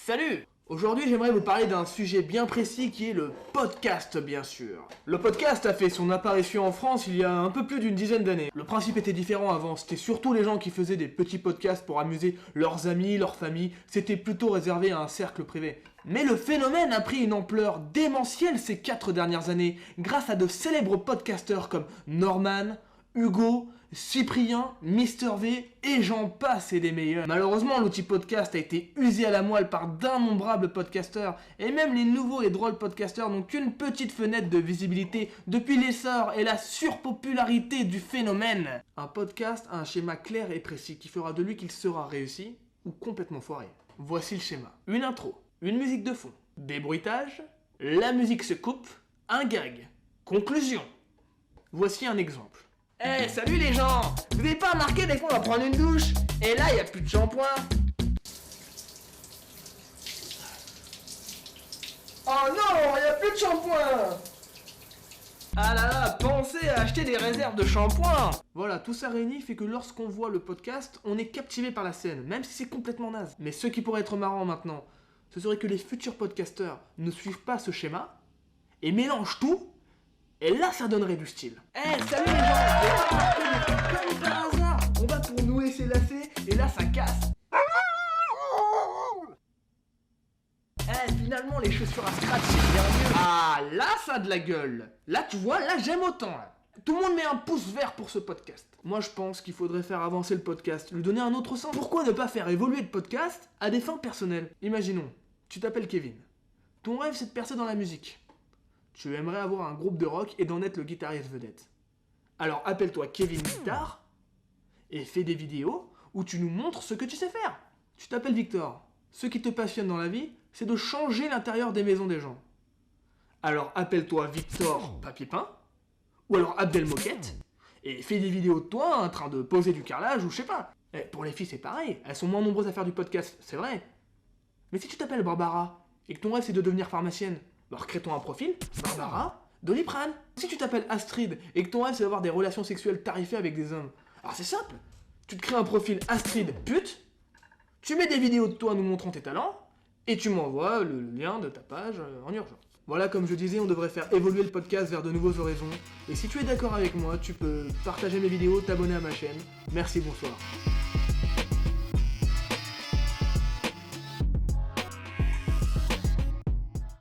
Salut! Aujourd'hui, j'aimerais vous parler d'un sujet bien précis qui est le podcast, bien sûr. Le podcast a fait son apparition en France il y a un peu plus d'une dizaine d'années. Le principe était différent avant, c'était surtout les gens qui faisaient des petits podcasts pour amuser leurs amis, leur famille, c'était plutôt réservé à un cercle privé. Mais le phénomène a pris une ampleur démentielle ces 4 dernières années, grâce à de célèbres podcasteurs comme Norman, Hugo, Cyprien, Mister V et j'en passe et des meilleurs. Malheureusement, l'outil podcast a été usé à la moelle par d'innombrables podcasteurs et même les nouveaux et drôles podcasteurs n'ont qu'une petite fenêtre de visibilité depuis l'essor et la surpopularité du phénomène. Un podcast a un schéma clair et précis qui fera de lui qu'il sera réussi ou complètement foiré. Voici le schéma. Une intro, une musique de fond, des bruitages, la musique se coupe, un gag, conclusion. Voici un exemple. Eh, salut les gens! Vous avez pas remarqué des fois on va prendre une douche et là y a plus de shampoing? Oh non, y a plus de shampoing! Ah là là, pensez à acheter des réserves de shampoing! Voilà, tout ça réuni fait que lorsqu'on voit le podcast, on est captivé par la scène, même si c'est complètement naze. Mais ce qui pourrait être marrant maintenant, ce serait que les futurs podcasteurs ne suivent pas ce schéma et mélangent tout. Et là, ça donnerait du style. Eh, salut les gens! Comme par hasard, on va pour nouer ses lacets, et là, ça casse. Eh, finalement, les chaussures à scratch, c'est bien mieux. Ah, là, ça a de la gueule. Là, tu vois, là, j'aime autant. Là. Tout le monde met un pouce vert pour ce podcast. Moi, je pense qu'il faudrait faire avancer le podcast, lui donner un autre sens. Pourquoi ne pas faire évoluer le podcast à des fins personnelles? Imaginons, tu t'appelles Kevin. Ton rêve, c'est de percer dans la musique. Tu aimerais avoir un groupe de rock et d'en être le guitariste vedette. Alors appelle-toi Kevin Guitare et fais des vidéos où tu nous montres ce que tu sais faire. Tu t'appelles Victor. Ce qui te passionne dans la vie, c'est de changer l'intérieur des maisons des gens. Alors appelle-toi Victor Papier Peint ou alors Abdel Moquette et fais des vidéos de toi en train de poser du carrelage ou je sais pas. Et pour les filles c'est pareil, elles sont moins nombreuses à faire du podcast, c'est vrai. Mais si tu t'appelles Barbara et que ton rêve c'est de devenir pharmacienne, alors crée-toi un profil, Barbara, Doliprane. Si tu t'appelles Astrid et que ton rêve c'est d'avoir des relations sexuelles tarifées avec des hommes, alors c'est simple, tu te crées un profil Astrid pute, tu mets des vidéos de toi nous montrant tes talents, et tu m'envoies le lien de ta page en urgence. Voilà, comme je disais, on devrait faire évoluer le podcast vers de nouveaux horizons, et si tu es d'accord avec moi, tu peux partager mes vidéos, t'abonner à ma chaîne. Merci, bonsoir.